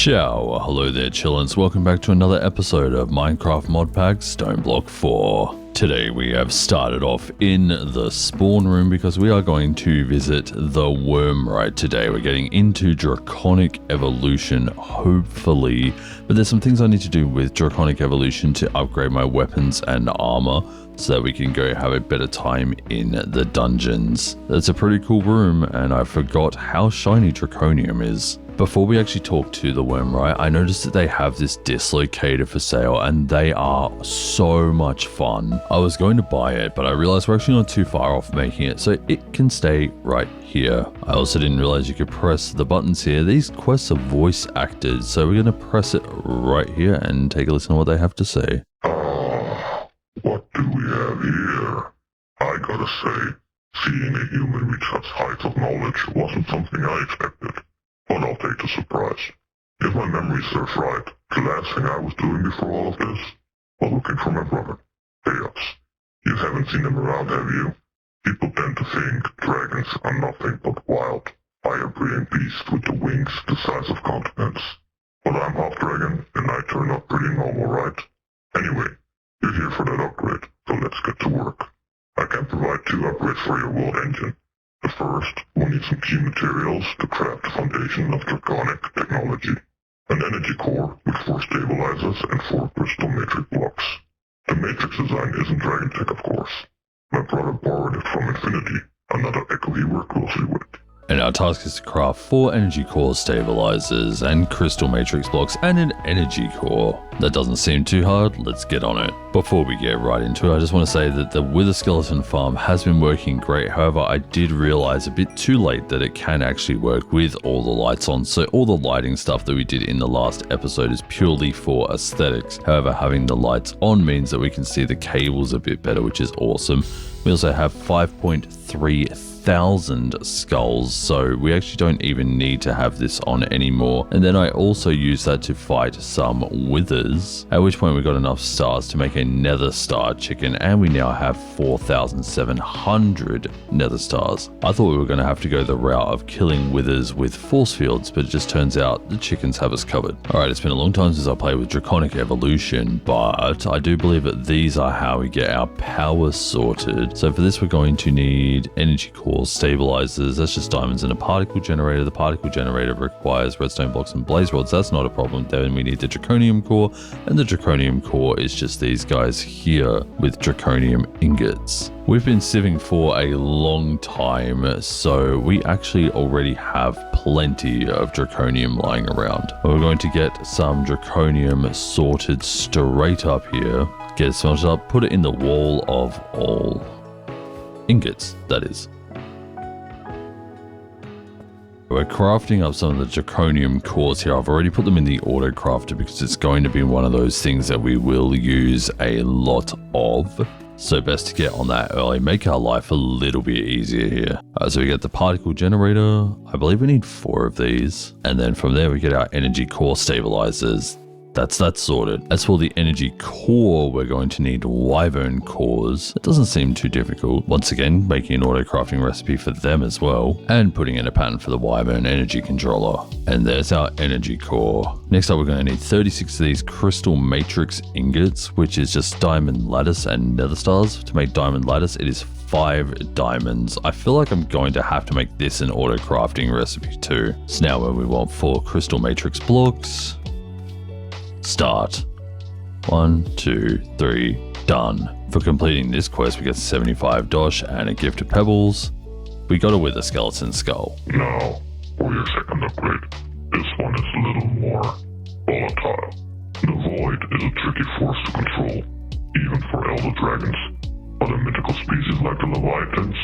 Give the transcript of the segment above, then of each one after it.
Ciao, hello there chillins, welcome back to another episode of Minecraft mod pack Stoneblock4. Today we have started off in the spawn room because we are going to visit the worm right today. We're getting into Draconic Evolution, hopefully, but there's some things I need to do with Draconic Evolution to upgrade my weapons and armor so that we can go have a better time in the dungeons. That's a pretty cool room, and I forgot how shiny Draconium is. Before we actually talk to the worm, right, I noticed that they have this dislocator for sale and they are so much fun. I was going to buy it, but I realized we're actually not too far off making it, so it can stay right here. I also didn't realize you could press the buttons here. These quests are voice acted, so we're going to press it right here and take a listen to what they have to say. What do we have here? I gotta say, seeing a human reach such heights of knowledge wasn't something I expected. But I'll take the surprise. If my memory serves right, the last thing I was doing before all of this was looking for my brother, Chaos. You haven't seen him around, have you? People tend to think dragons are nothing but wild, fire-breathing beasts with the wings the size of continents. But I'm half dragon, and I turn out pretty normal, right? Anyway, you're here for that upgrade, so let's get to work. I can provide 2 upgrades for your world engine. The first, we'll need some key materials to craft the foundation of draconic technology. An energy core with 4 stabilizers and 4 crystal matrix blocks. The matrix design isn't dragon tech, of course. My brother borrowed it from Infinity, another echo he worked closely with. And our task is to craft 4 energy core stabilizers and crystal matrix blocks and an energy core. That doesn't seem too hard, let's get on it. Before we get right into it, I just want to say that the Wither Skeleton farm has been working great. However, I did realize a bit too late that it can actually work with all the lights on. So all the lighting stuff that we did in the last episode is purely for aesthetics. However, having the lights on means that we can see the cables a bit better, which is awesome. We also have 5.3 thousand skulls, so we actually don't even need to have this on anymore. And then I also use that to fight some withers, at which point we got enough stars to make a nether star chicken, and we now have 4,700 nether stars. I thought we were going to have to go the route of killing withers with force fields, but it just turns out the chickens have us covered. Alright, it's been a long time since I played with Draconic Evolution, but I do believe that these are how we get our power sorted. So for this we're going to need energy core stabilizers. That's just diamonds and a particle generator. The particle generator requires redstone blocks and blaze rods. That's not a problem. Then we need the draconium core, and the draconium core is just these guys here with draconium ingots. We've been sieving for a long time, so we actually already have plenty of draconium lying around. We're going to get some draconium sorted straight up here, get it smelted up, put it in the wall of all ingots, that is. We're crafting up some of the draconium cores here. I've already put them in the auto crafter because it's going to be one of those things that we will use a lot of. So best to get on that early, make our life a little bit easier here. So we get the particle generator. I believe we need 4 of these. And then from there we get our energy core stabilizers. That's sorted. As for the energy core, we're going to need wyvern cores. It doesn't seem too difficult. Once again, making an auto crafting recipe for them as well, and putting in a pattern for the wyvern energy controller. And there's our energy core. Next up, we're going to need 36 of these crystal matrix ingots, which is just diamond lattice and nether stars. To make diamond lattice, it is 5 diamonds. I feel like I'm going to have to make this an auto crafting recipe too. So now when we want 4 crystal matrix blocks, start. 1, 2, 3, done. For completing this quest, we get 75 dosh and a gift of pebbles. We got a wither skeleton skull. Now, for your second upgrade. This one is a little more volatile. The void is a tricky force to control, even for elder dragons. Other mythical species like the leviathans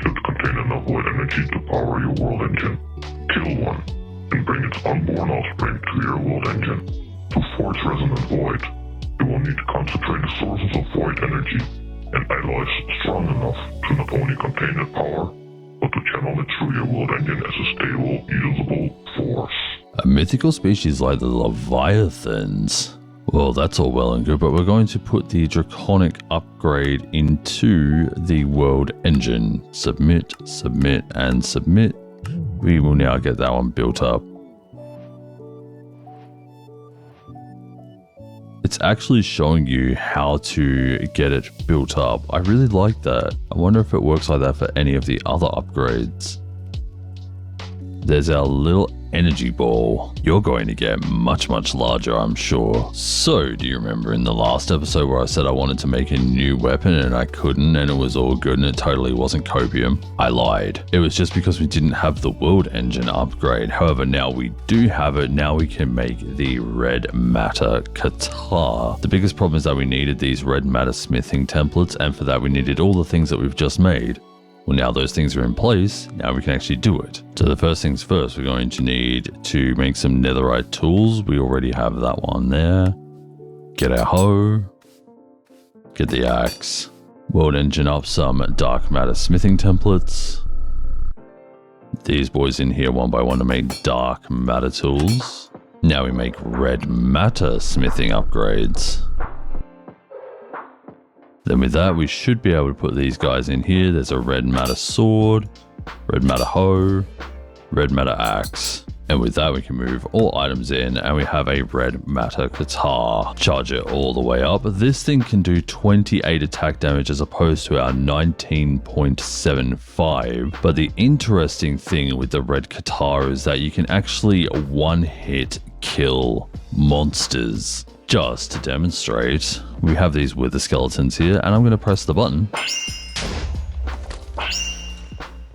should contain enough void energy to power your world engine. Kill one, and bring its unborn offspring to your world engine. To forge resonant void, you will need to concentrate the sources of void energy and alloys strong enough to not only contain that power, but to channel it through your world engine as a stable, usable force. A mythical species like the leviathans. Well, that's all well and good, but we're going to put the draconic upgrade into the world engine. Submit, submit, and submit. We will now get that one built up. It's actually showing you how to get it built up. I really like that. I wonder if it works like that for any of the other upgrades. There's our little energy ball. You're going to get much, much larger, I'm sure. So, do you remember in the last episode where I said I wanted to make a new weapon and I couldn't and it was all good and it totally wasn't copium? I lied. It was just because we didn't have the world engine upgrade. However, now we do have it. Now we can make the red matter guitar. The biggest problem is that we needed these red matter smithing templates, and for that we needed all the things that we've just made. Well, now those things are in place, now we can actually do it. So the first things first, we're going to need to make some netherite tools. We already have that one there. Get our hoe. Get the axe. World engine up some dark matter smithing templates. These boys in here one by one to make dark matter tools. Now we make red matter smithing upgrades. Then with that, we should be able to put these guys in here. There's a red matter sword, red matter hoe, red matter axe. And with that, we can move all items in and we have a red matter guitar. Charge it all the way up. This thing can do 28 attack damage as opposed to our 19.75. But the interesting thing with the red guitar is that you can actually one-hit kill monsters. Just to demonstrate, we have these wither skeletons here, and I'm going to press the button.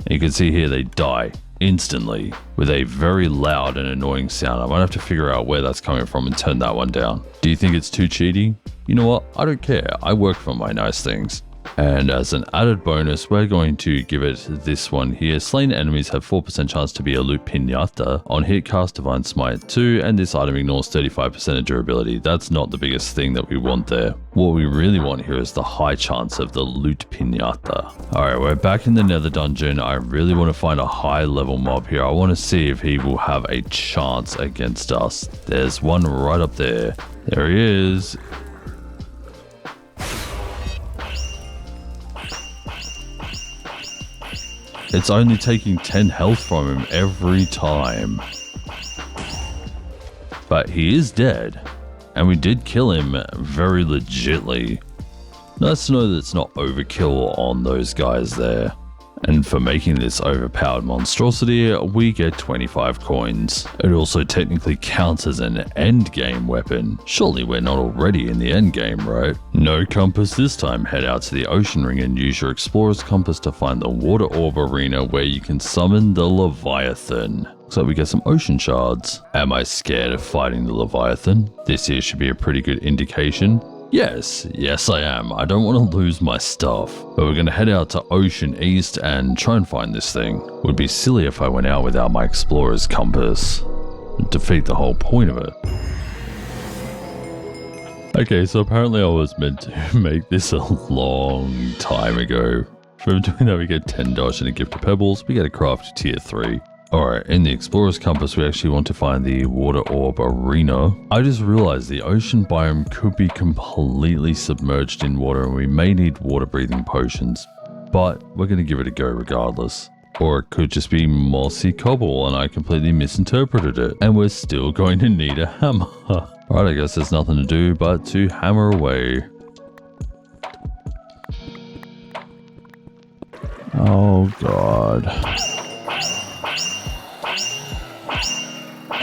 You can see here they die instantly with a very loud and annoying sound. I might have to figure out where that's coming from and turn that one down. Do you think it's too cheaty? You know what? I don't care. I work for my nice things. And as an added bonus, we're going to give it this one here. Slain enemies have 4% chance to be a loot pinata. On hit, cast Divine Smite 2, and this item ignores 35% of durability. That's not the biggest thing that we want there. What we really want here is the high chance of the loot pinata. Alright, we're back in the nether dungeon. I really want to find a high level mob here. I want to see if he will have a chance against us. There's one right up there. There he is. It's only taking 10 health from him every time. But he is dead. And we did kill him very legitly. Nice to know that it's not overkill on those guys there. And for making this overpowered monstrosity, we get 25 coins. It also technically counts as an endgame weapon. Surely we're not already in the endgame, right? No compass this time. Head out to the ocean ring and use your explorer's compass to find the water orb arena where you can summon the Leviathan. Looks like we get some ocean shards. Am I scared of fighting the Leviathan? This here should be a pretty good indication. Yes I am. I don't want to lose my stuff. But we're going to head out to Ocean East and try and find this thing. Would be silly if I went out without my explorer's compass. It'd defeat the whole point of it. Okay, so apparently I was meant to make this a long time ago. From doing that we get 10 dodge and a gift of pebbles. We get a craft tier 3. Alright, in the Explorer's Compass, we actually want to find the Water Orb Arena. I just realized the ocean biome could be completely submerged in water and we may need water-breathing potions. But we're going to give it a go regardless. Or it could just be mossy cobble and I completely misinterpreted it. And we're still going to need a hammer. Alright, I guess there's nothing to do but to hammer away. Oh god.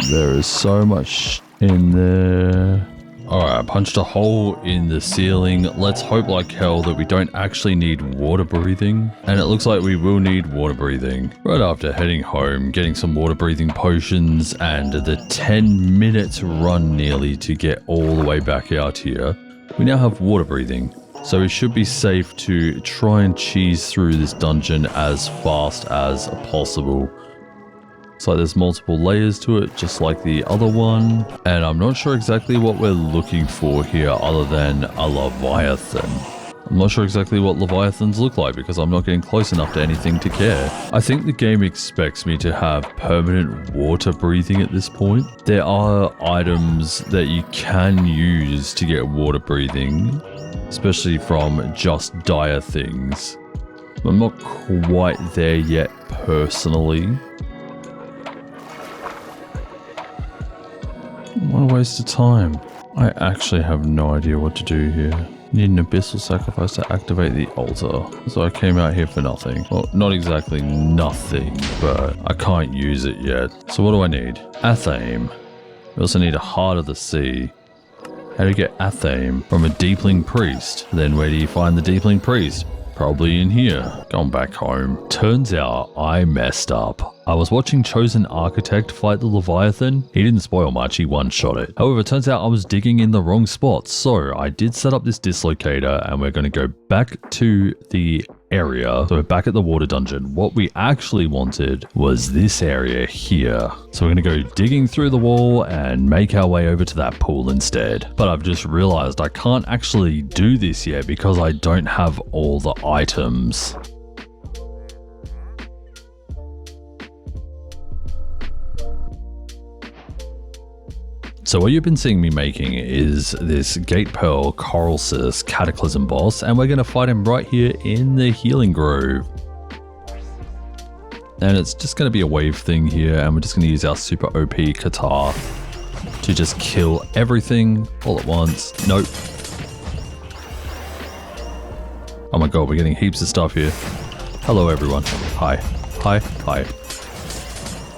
There is so much in there. Alright, I punched a hole in the ceiling. Let's hope like hell that we don't actually need water breathing. And it looks like we will need water breathing. Right after heading home, getting some water breathing potions, and the 10 minutes run nearly to get all the way back out here, we now have water breathing. So we should be safe to try and cheese through this dungeon as fast as possible. Looks like there's multiple layers to it, just like the other one. And I'm not sure exactly what we're looking for here other than a Leviathan. I'm not sure exactly what Leviathans look like because I'm not getting close enough to anything to care. I think the game expects me to have permanent water breathing at this point. There are items that you can use to get water breathing, especially from just dire things. I'm not quite there yet personally. What a waste of time. I actually have no idea what to do here. Need an abyssal sacrifice to activate the altar. So I came out here for nothing. Well, not exactly nothing, but I can't use it yet. So what do I need? Athame. We also need a Heart of the Sea. How do you get Athame? From a Deepling Priest. Then where do you find the Deepling Priest? Probably in here. Going back home. Turns out I messed up. I was watching Chosen Architect fight the Leviathan. He didn't spoil much, he one-shot it. However, it turns out I was digging in the wrong spot. So I did set up this dislocator and we're going to go back to the area. So we're back at the water dungeon. What we actually wanted was this area here. So we're going to go digging through the wall and make our way over to that pool instead. But I've just realized I can't actually do this yet because I don't have all the items. So what you've been seeing me making is this Gate Pearl Coral Sis Cataclysm boss, and we're going to fight him right here in the Healing Grove. And it's just going to be a wave thing here, and we're just going to use our super OP Katar to just kill everything all at once. Nope. Oh my god, we're getting heaps of stuff here. Hello everyone. Hi. Hi. Hi.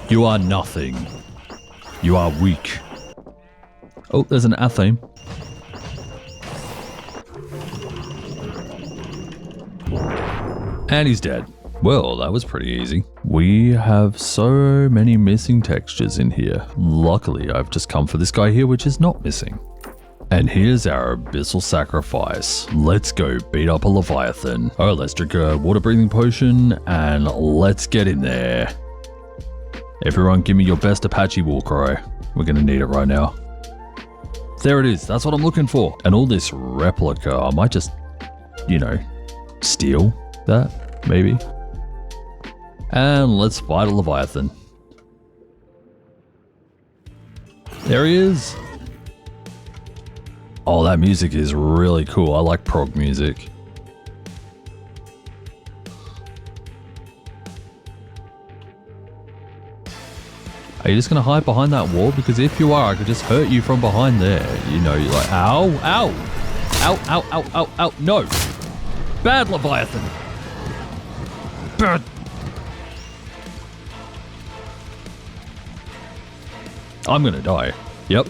You are nothing. You are weak. Oh, there's an Athame. And he's dead. Well, that was pretty easy. We have so many missing textures in here. Luckily, I've just come for this guy here, which is not missing. And here's our abyssal sacrifice. Let's go beat up a Leviathan. Oh, let's drink a water breathing potion and let's get in there. Everyone give me your best Apache war cry. We're gonna need it right now. There it is. That's what I'm looking for. And all this replica, I might just, you know, steal that, maybe. And let's fight a Leviathan. There he is. Oh, that music is really cool. I like prog music. Are you just going to hide behind that wall? Because if you are, I could just hurt you from behind there. You know, you're like, ow, ow, ow, ow, ow, ow, ow. No. Bad Leviathan. Bad. I'm going to die. Yep.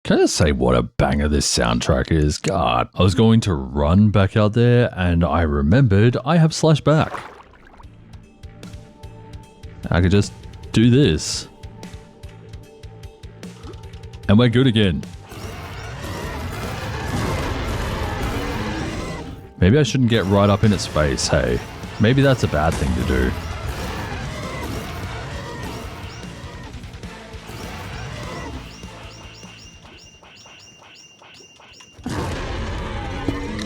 Can I just say what a banger this soundtrack is? God. I was going to run back out there and I remembered I have slash back. I could just do this. And we're good again. Maybe I shouldn't get right up in its face, hey. Maybe that's a bad thing to do.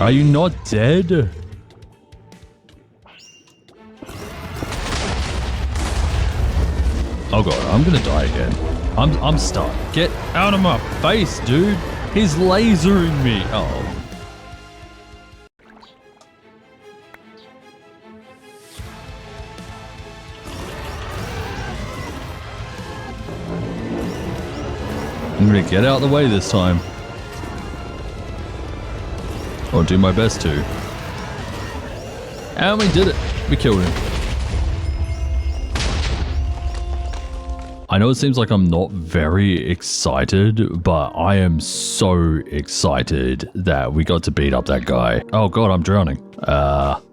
Are you not dead? Oh god, I'm gonna die again. I'm stuck. Get out of my face, dude. He's lasering me. Oh. I'm gonna get out of the way this time. Or do my best to. And we did it. We killed him. I know it seems like I'm not very excited, but I am so excited that we got to beat up that guy. Oh god, I'm drowning.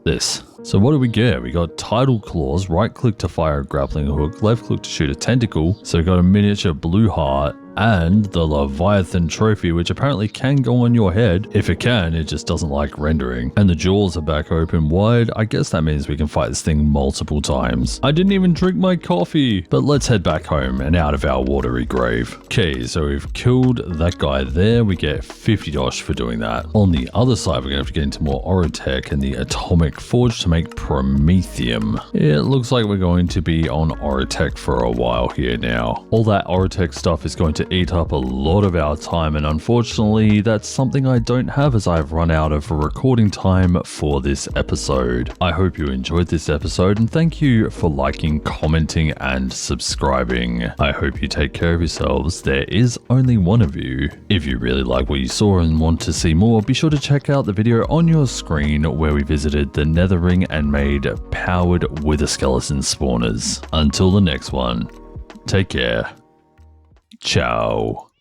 This. So what do we get? We got tidal claws, right click to fire a grappling hook, left click to shoot a tentacle. So we got a miniature blue heart and the Leviathan trophy, which apparently can go on your head. If it can, it just doesn't like rendering. And the jaws are back open wide. I guess that means we can fight this thing multiple times. I didn't even drink my coffee. But let's head back home and out of our watery grave. Okay, so we've killed that guy there. We get 50 dosh for doing that. On the other side, we're gonna have to get into more Orotech and the atomic forge to make promethium. It looks like we're going to be on Orotech for a while here now. All that Orotech stuff is going to to eat up a lot of our time, and unfortunately that's something I don't have as I've run out of recording time for this episode. I hope you enjoyed this episode and thank you for liking, commenting and subscribing. I hope you take care of yourselves. There is only one of you. If you really like what you saw and want to see more, be sure to check out the video on your screen where we visited the Nether Ring and made powered wither skeleton spawners. Until the next one, take care. Ciao.